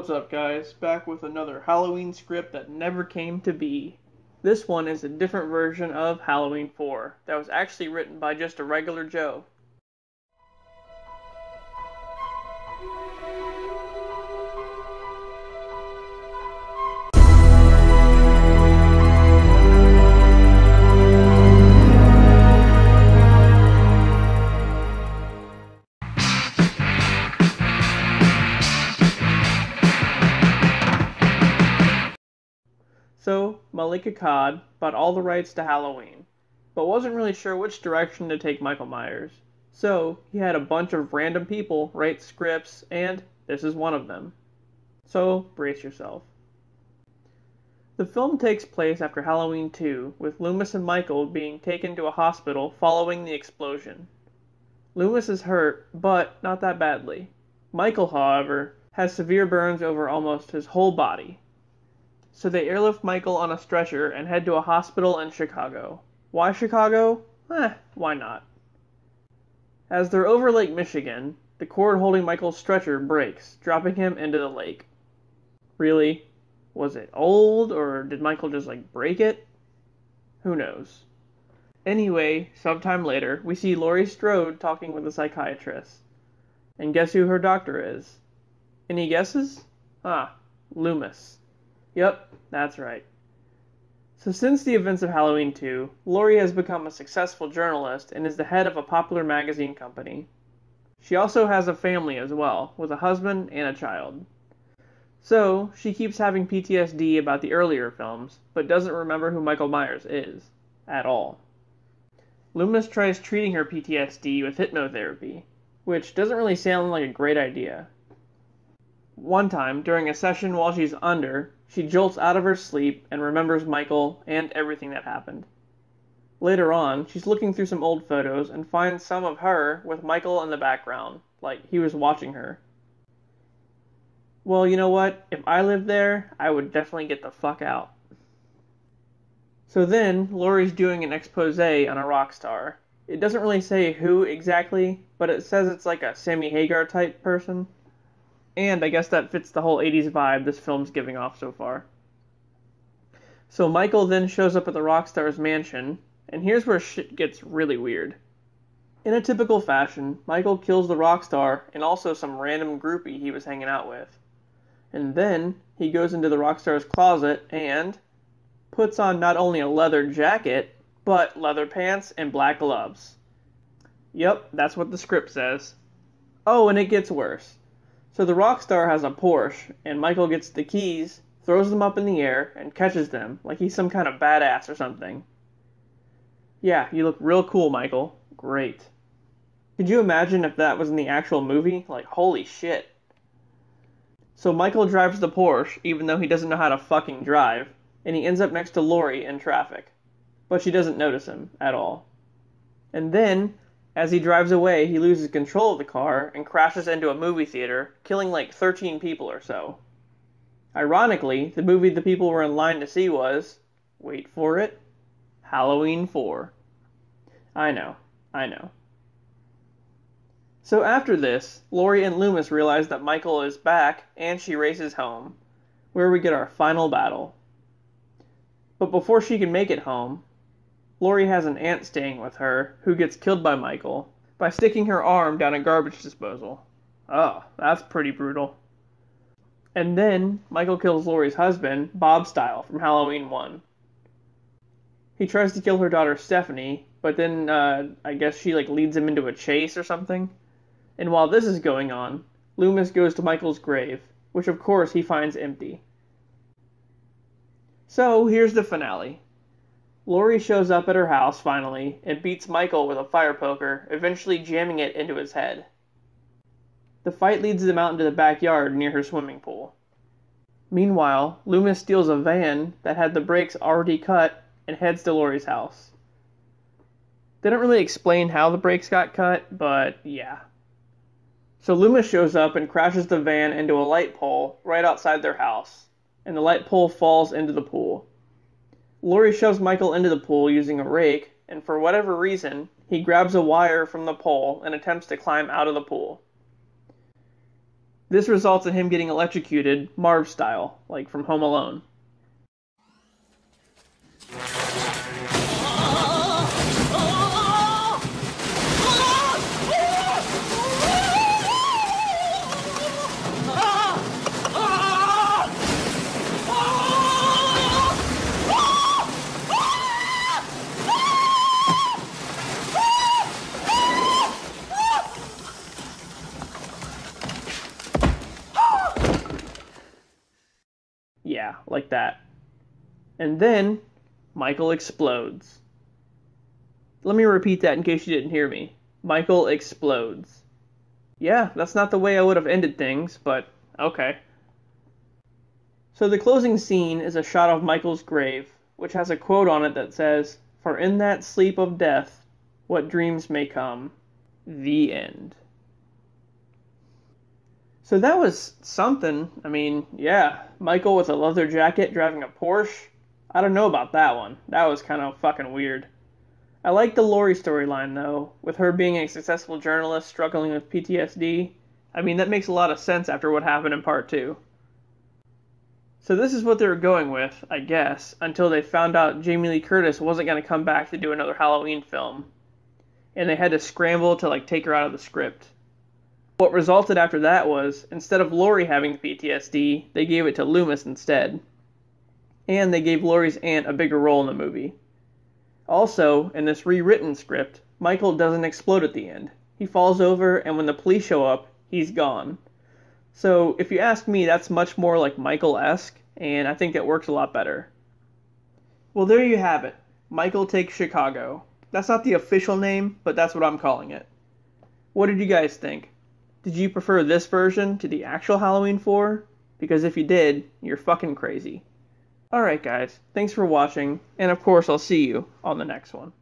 What's up, guys? Back with another Halloween script that never came to be. This one is a different version of Halloween 4 that was actually written by just a regular Joe. So, Malika Cod bought all the rights to Halloween, but wasn't really sure which direction to take Michael Myers. So, he had a bunch of random people write scripts, and this is one of them. So, brace yourself. The film takes place after Halloween 2, with Loomis and Michael being taken to a hospital following the explosion. Loomis is hurt, but not that badly. Michael, however, has severe burns over almost his whole body. So they airlift Michael on a stretcher and head to a hospital in Chicago. Why Chicago? Why not? As they're over Lake Michigan, the cord holding Michael's stretcher breaks, dropping him into the lake. Really? Was it old, or did Michael just, break it? Who knows? Anyway, sometime later, we see Laurie Strode talking with a psychiatrist. And guess who her doctor is? Any guesses? Loomis. Yep, that's right. So since the events of Halloween 2, Laurie has become a successful journalist and is the head of a popular magazine company. She also has a family as well, with a husband and a child. So, she keeps having PTSD about the earlier films, but doesn't remember who Michael Myers is. At all. Loomis tries treating her PTSD with hypnotherapy, which doesn't really sound like a great idea. One time, during a session while she's under, she jolts out of her sleep and remembers Michael and everything that happened. Later on, she's looking through some old photos and finds some of her with Michael in the background, like he was watching her. Well, you know what? If I lived there, I would definitely get the fuck out. So then, Laurie's doing an expose on a rock star. It doesn't really say who exactly, but it says it's like a Sammy Hagar type person. And I guess that fits the whole 80s vibe this film's giving off so far. So Michael then shows up at the rock star's mansion, and here's where shit gets really weird. In a typical fashion, Michael kills the rock star and also some random groupie he was hanging out with. And then he goes into the rock star's closet and puts on not only a leather jacket, but leather pants and black gloves. Yep, that's what the script says. Oh, and it gets worse. So the rock star has a Porsche, and Michael gets the keys, throws them up in the air, and catches them, like he's some kind of badass or something. Yeah, you look real cool, Michael. Great. Could you imagine if that was in the actual movie? Holy shit. So Michael drives the Porsche, even though he doesn't know how to fucking drive, and he ends up next to Laurie in traffic. But she doesn't notice him at all. And then, as he drives away, he loses control of the car and crashes into a movie theater, killing 13 people or so. Ironically, the movie the people were in line to see was, wait for it, Halloween 4. I know. So after this, Laurie and Loomis realize that Michael is back, and she races home, where we get our final battle. But before she can make it home, Laurie has an aunt staying with her who gets killed by Michael by sticking her arm down a garbage disposal. Oh, that's pretty brutal. And then Michael kills Laurie's husband, Bob Style, from Halloween 1. He tries to kill her daughter Stephanie, but then I guess she leads him into a chase or something. And while this is going on, Loomis goes to Michael's grave, which of course he finds empty. So here's the finale. Laurie shows up at her house, finally, and beats Michael with a fire poker, eventually jamming it into his head. The fight leads them out into the backyard near her swimming pool. Meanwhile, Loomis steals a van that had the brakes already cut and heads to Laurie's house. They don't really explain how the brakes got cut, but yeah. So Loomis shows up and crashes the van into a light pole right outside their house, and the light pole falls into the pool. Laurie shoves Michael into the pool using a rake, and for whatever reason, he grabs a wire from the pole and attempts to climb out of the pool. This results in him getting electrocuted, Marv style, like from Home Alone. Yeah, like that. And then, Michael explodes. Let me repeat that in case you didn't hear me. Michael explodes. Yeah, that's not the way I would have ended things, but okay. So the closing scene is a shot of Michael's grave, which has a quote on it that says, "For in that sleep of death, what dreams may come." The end. So that was something. I mean, yeah, Michael with a leather jacket driving a Porsche. I don't know about that one. That was kind of fucking weird. I like the Laurie storyline, though, with her being a successful journalist struggling with PTSD. I mean, that makes a lot of sense after what happened in part 2. So this is what they were going with, I guess, until they found out Jamie Lee Curtis wasn't going to come back to do another Halloween film. And they had to scramble to, take her out of the script. What resulted after that was, instead of Laurie having PTSD, they gave it to Loomis instead. And they gave Laurie's aunt a bigger role in the movie. Also, in this rewritten script, Michael doesn't explode at the end. He falls over, and when the police show up, he's gone. So, if you ask me, that's much more like Michael-esque, and I think it works a lot better. Well, there you have it. Michael Takes Chicago. That's not the official name, but that's what I'm calling it. What did you guys think? Did you prefer this version to the actual Halloween 4? Because if you did, you're fucking crazy. Alright guys, thanks for watching, and of course I'll see you on the next one.